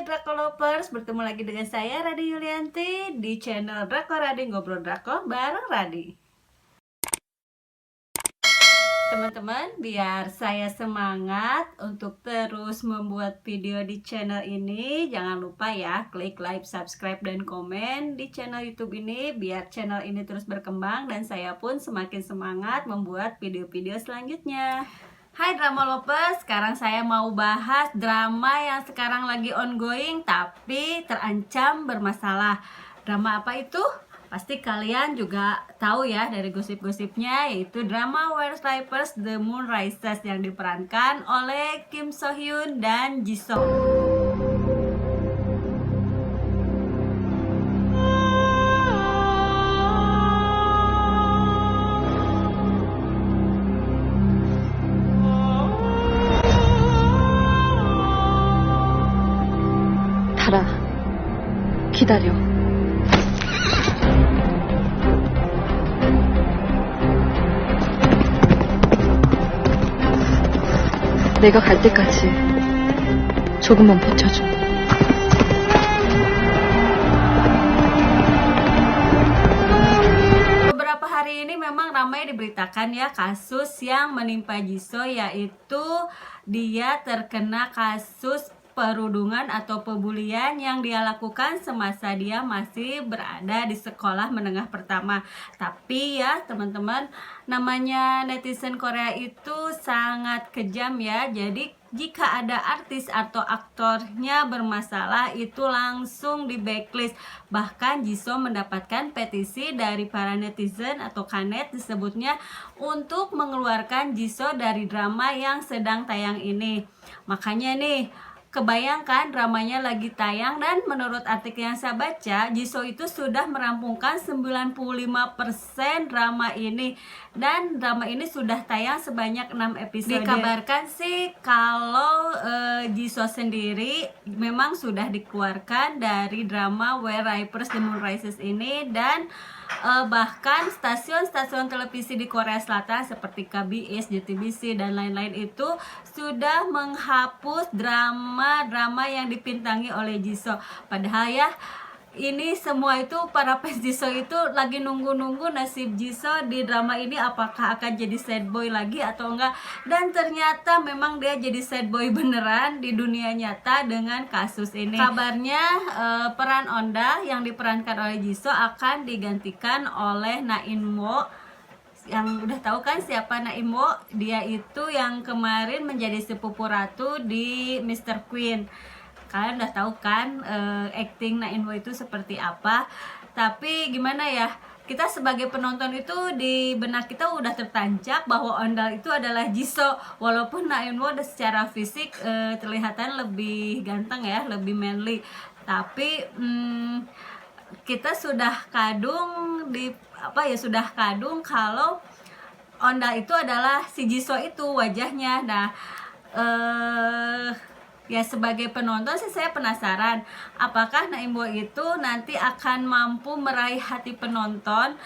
Drakolovers, bertemu lagi dengan saya Radi Yulianti di channel Drakor Radi, ngobrol drakor bareng Radi. Teman-teman, biar saya semangat untuk terus membuat video di channel ini, jangan lupa ya klik like, subscribe, dan komen di channel YouTube ini biar channel ini terus berkembang dan saya pun semakin semangat membuat video-video selanjutnya. Hai drama lovers, sekarang saya mau bahas drama yang sekarang lagi ongoing tapi terancam bermasalah. Drama apa itu? Pasti kalian juga tahu ya dari gosip-gosipnya, yaitu drama Wear Diapers The Moon Rises yang diperankan oleh Kim So Hyun dan Ji Soo. 달아, 기다려. 내가 갈 때까지 조금만 버텨줘. Beberapa hari ini memang ramai diberitakan ya kasus yang menimpa Ji Soo, yaitu dia terkena kasus perundungan atau pembulian yang dia lakukan semasa dia masih berada di sekolah menengah pertama. Tapi ya teman-teman, namanya netizen Korea itu sangat kejam ya. Jadi jika ada artis atau aktornya bermasalah itu langsung di blacklist. Bahkan Ji Soo mendapatkan petisi dari para netizen atau kanet disebutnya untuk mengeluarkan Ji Soo dari drama yang sedang tayang ini. Makanya nih, kebayangkan dramanya lagi tayang dan menurut artikel yang saya baca, Ji Soo itu sudah merampungkan 95% drama ini dan drama ini sudah tayang sebanyak 6 episode. Dikabarkan sih kalau Ji Soo sendiri memang sudah dikeluarkan dari drama Wear Diapers The Moon Rises ini dan bahkan stasiun-stasiun televisi di Korea Selatan seperti KBS, JTBC, dan lain-lain itu sudah menghapus drama-drama yang dibintangi oleh Ji Soo. Padahal ya ini semua itu para fans Ji Soo itu lagi nunggu-nunggu nasib Ji Soo di drama ini, apakah akan jadi sad boy lagi atau enggak. Dan ternyata memang dia jadi sad boy beneran di dunia nyata dengan kasus ini. Kabarnya peran Onda yang diperankan oleh Ji Soo akan digantikan oleh Na In Woo. Yang udah tahu kan siapa Na In Woo? Dia itu yang kemarin menjadi sepupu ratu di Mr. Queen. Kalian udah tahu kan acting Na In Woo itu seperti apa. Tapi gimana ya, kita sebagai penonton itu di benak kita udah tertancap bahwa Ondal itu adalah Ji Soo. Walaupun Na In Woo secara fisik terlihatan lebih ganteng ya, lebih manly. Tapi kita sudah kadung sudah kadung kalau Ondal itu adalah si Ji Soo itu wajahnya. Nah, ya sebagai penonton sih saya penasaran apakah Na In Woo itu nanti akan mampu meraih hati penonton,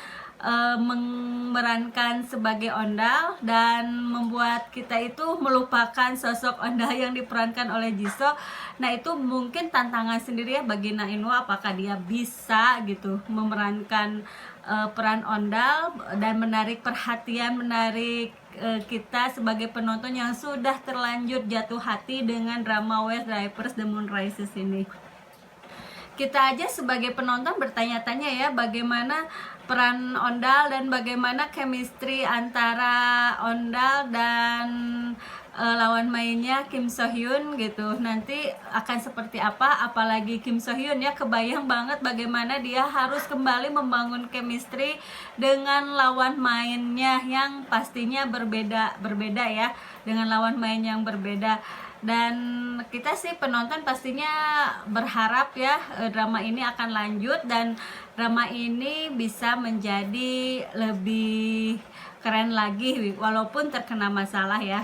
memerankan sebagai Ondal dan membuat kita itu melupakan sosok Ondal yang diperankan oleh Ji Soo. Nah itu mungkin tantangan sendiri ya bagi Na In Woo, apakah dia bisa gitu memerankan peran Ondal dan menarik perhatian, menarik kita sebagai penonton yang sudah terlanjur jatuh hati dengan drama Wear Diapers The Moon Rises ini. Kita aja sebagai penonton bertanya-tanya ya bagaimana peran Ondal dan bagaimana chemistry antara Ondal dan lawan mainnya Kim So Hyun gitu. Nanti akan seperti apa, apalagi Kim So Hyun ya, kebayang banget bagaimana dia harus kembali membangun chemistry dengan lawan mainnya yang pastinya berbeda ya, dengan lawan main yang berbeda. Dan kita sih penonton pastinya berharap ya drama ini akan lanjut dan drama ini bisa menjadi lebih keren lagi walaupun terkena masalah ya.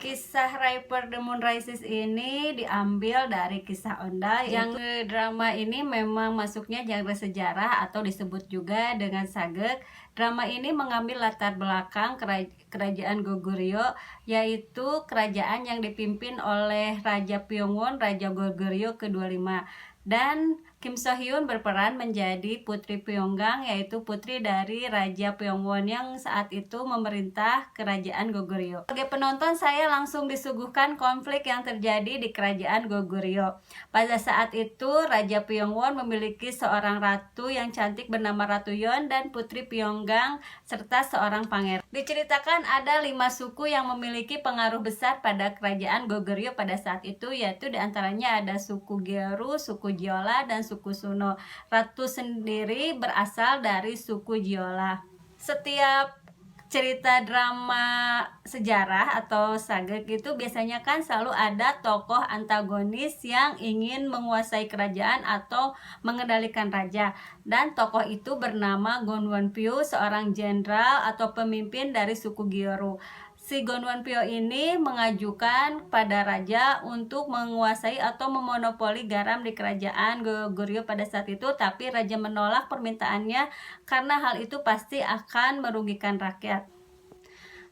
Kisah Raper the Moon Rises ini diambil dari kisah Ondal. Yang drama ini memang masuknya genre sejarah atau disebut juga dengan sagek. Drama ini mengambil latar belakang kerajaan Goguryeo, yaitu kerajaan yang dipimpin oleh Raja Pyongwon, Raja Goguryeo ke-25. Dan Kim So Hyun berperan menjadi Putri Pyonggang, yaitu putri dari Raja Pyongwon yang saat itu memerintah kerajaan Goguryeo. Sebagai penonton, saya langsung disuguhkan konflik yang terjadi di kerajaan Goguryeo. Pada saat itu Raja Pyongwon memiliki seorang ratu yang cantik bernama Ratu Yeon dan Putri Pyonggang serta seorang pangeran. Diceritakan ada 5 suku yang memiliki pengaruh besar pada kerajaan Goguryeo pada saat itu, yaitu diantaranya ada suku Geru, suku Jeolla, dan suku Suno. Ratu sendiri berasal dari suku Jeolla. Setiap cerita drama sejarah atau sagek itu biasanya kan selalu ada tokoh antagonis yang ingin menguasai kerajaan atau mengendalikan raja, dan tokoh itu bernama Gon Won-pyo, seorang jenderal atau pemimpin dari suku Geru. Si Gon Won-pyo ini mengajukan pada raja untuk menguasai atau memonopoli garam di kerajaan Goguryeo pada saat itu, tapi raja menolak permintaannya karena hal itu pasti akan merugikan rakyat.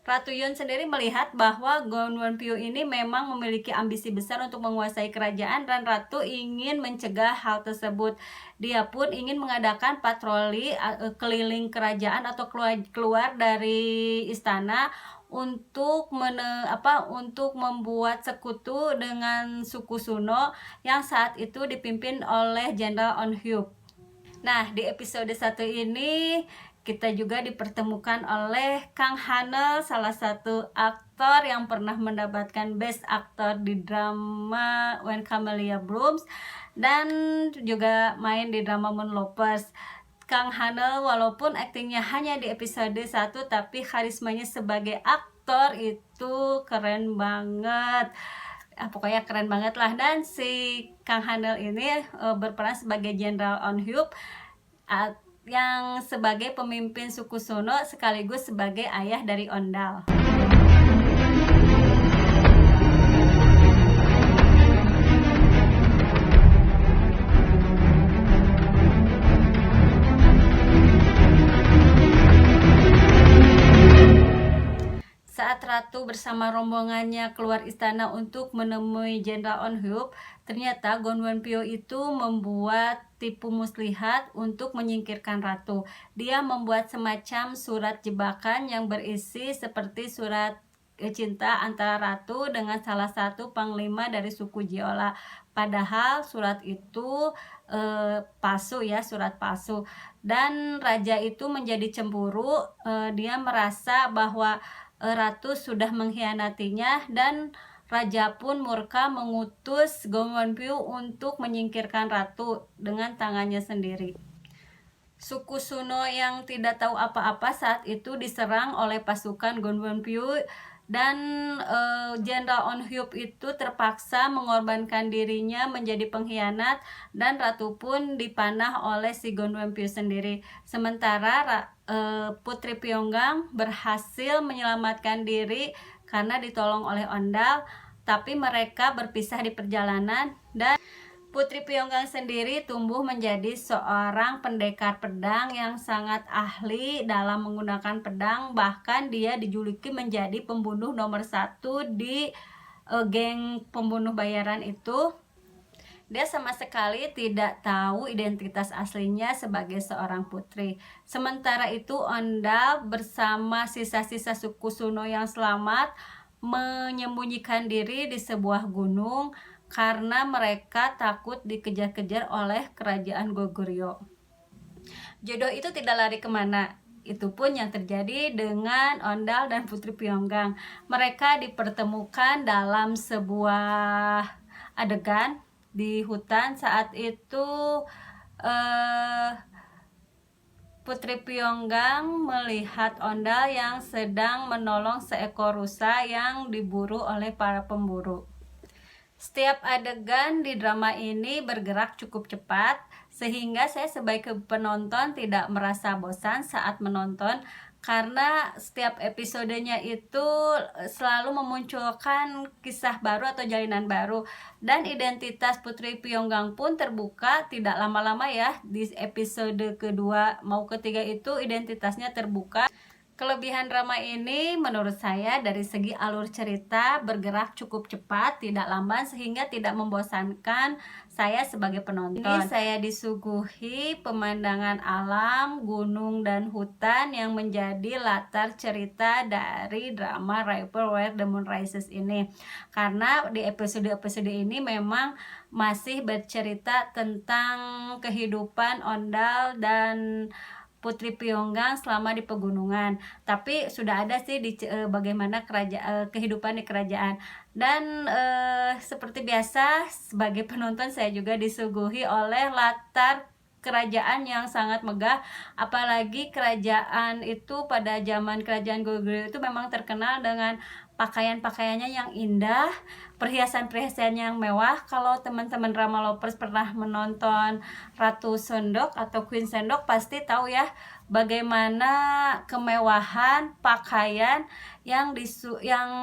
Ratu Yeon sendiri melihat bahwa Gon Won-pyo ini memang memiliki ambisi besar untuk menguasai kerajaan dan ratu ingin mencegah hal tersebut. Dia pun ingin mengadakan patroli keliling kerajaan atau keluar dari istana untuk membuat sekutu dengan suku Suno yang saat itu dipimpin oleh Jenderal On Hyuk. Nah, di episode 1 ini kita juga dipertemukan oleh Kang Hanel, salah satu aktor yang pernah mendapatkan Best Actor di drama When Camellia Blooms dan juga main di drama Moon Lovers. Kang Hanel walaupun aktingnya hanya di episode 1, tapi karismanya sebagai aktor itu keren banget. Pokoknya keren banget lah. Dan si Kang Hanel ini berperan sebagai Jenderal On Hyuk yang sebagai pemimpin suku Suno sekaligus sebagai ayah dari Ondal. Saat Ratu bersama rombongannya keluar istana untuk menemui Jenderal On Hyuk, ternyata Gon Won-pyo itu membuat tipu muslihat untuk menyingkirkan Ratu. Dia membuat semacam surat jebakan yang berisi seperti surat cinta antara Ratu dengan salah satu panglima dari suku Jeolla. Padahal surat itu palsu ya, surat palsu. Dan raja itu menjadi cemburu. Dia merasa bahwa Ratu sudah mengkhianatinya dan raja pun murka mengutus Gon Won-pyo untuk menyingkirkan Ratu dengan tangannya sendiri. Suku Suno yang tidak tahu apa-apa saat itu diserang oleh pasukan Gon Won-pyo dan Jenderal On Hyuk itu terpaksa mengorbankan dirinya menjadi pengkhianat dan Ratu pun dipanah oleh si Gon Won-pyo sendiri. Sementara Putri Pyonggang berhasil menyelamatkan diri karena ditolong oleh Ondal, tapi mereka berpisah di perjalanan dan Putri Pyonggang sendiri tumbuh menjadi seorang pendekar pedang yang sangat ahli dalam menggunakan pedang. Bahkan dia dijuluki menjadi pembunuh nomor 1 di geng pembunuh bayaran itu. Dia sama sekali tidak tahu identitas aslinya sebagai seorang putri. Sementara itu Ondal bersama sisa-sisa suku Suno yang selamat menyembunyikan diri di sebuah gunung karena mereka takut dikejar-kejar oleh kerajaan Goguryeo. Jodoh itu tidak lari kemana. Itu pun yang terjadi dengan Ondal dan Putri Pyonggang. Mereka dipertemukan dalam sebuah adegan di hutan. Saat itu Putri Pyonggang melihat Ondal yang sedang menolong seekor rusa yang diburu oleh para pemburu. Setiap adegan di drama ini bergerak cukup cepat sehingga saya sebagai penonton tidak merasa bosan saat menonton karena setiap episodenya itu selalu memunculkan kisah baru atau jalinan baru, dan identitas Putri Piyonggang pun terbuka tidak lama-lama ya. Di episode kedua mau ketiga itu identitasnya terbuka. Kelebihan drama ini menurut saya dari segi alur cerita bergerak cukup cepat, tidak lamban sehingga tidak membosankan saya sebagai penonton. Ini saya disuguhi pemandangan alam, gunung dan hutan yang menjadi latar cerita dari drama Raper Where the Moon Rises ini. Karena di episode-episode ini memang masih bercerita tentang kehidupan Ondal dan Putri Piyonggang selama di pegunungan, tapi sudah ada sih bagaimana kehidupan di kerajaan. Dan seperti biasa sebagai penonton saya juga disuguhi oleh latar kerajaan yang sangat megah, apalagi kerajaan itu pada zaman kerajaan Goguryeo itu memang terkenal dengan pakaian-pakaiannya yang indah, perhiasan-perhiasan yang mewah. Kalau teman-teman drama lovers pernah menonton Ratu Sendok atau Queen Sendok pasti tahu ya bagaimana kemewahan pakaian yang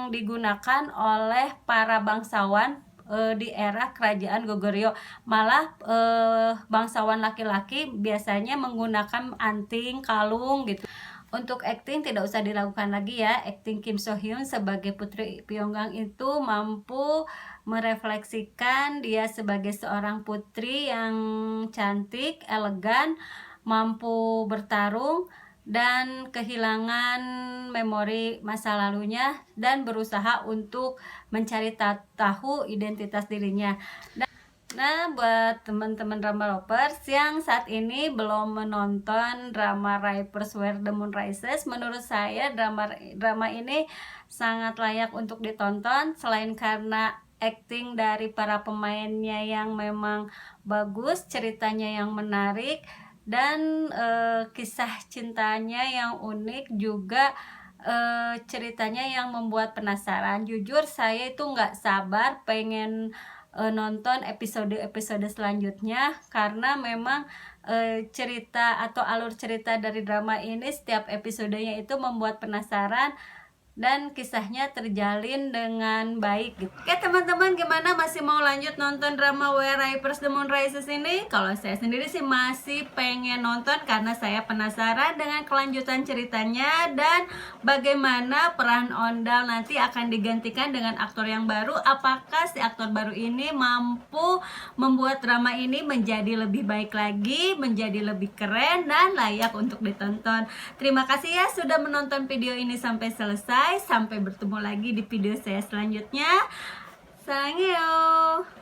digunakan oleh para bangsawan di era kerajaan Goguryeo. Malah bangsawan laki-laki biasanya menggunakan anting, kalung gitu. Untuk acting tidak usah dilakukan lagi ya. Acting Kim So Hyun sebagai Putri Piyonggang itu mampu merefleksikan dia sebagai seorang putri yang cantik, elegan, mampu bertarung dan kehilangan memori masa lalunya dan berusaha untuk mencari tahu identitas dirinya. Nah, buat teman-teman drama lovers yang saat ini belum menonton drama Rapers Where the Moon Rises, menurut saya drama ini sangat layak untuk ditonton. Selain karena acting dari para pemainnya yang memang bagus, ceritanya yang menarik, dan kisah cintanya yang unik, juga ceritanya yang membuat penasaran. Jujur saya itu nggak sabar pengen nonton episode-episode selanjutnya, karena memang cerita atau alur cerita dari drama ini setiap episodenya itu membuat penasaran dan kisahnya terjalin dengan baik gitu. Oke teman-teman, gimana, masih mau lanjut nonton drama Where Rapers the Moon Rises ini? Kalau saya sendiri sih masih pengen nonton karena saya penasaran dengan kelanjutan ceritanya dan bagaimana peran Ondal nanti akan digantikan dengan aktor yang baru. Apakah si aktor baru ini mampu membuat drama ini menjadi lebih baik lagi, menjadi lebih keren dan layak untuk ditonton. Terima kasih ya sudah menonton video ini sampai selesai. Sampai bertemu lagi di video saya selanjutnya. Sangyo.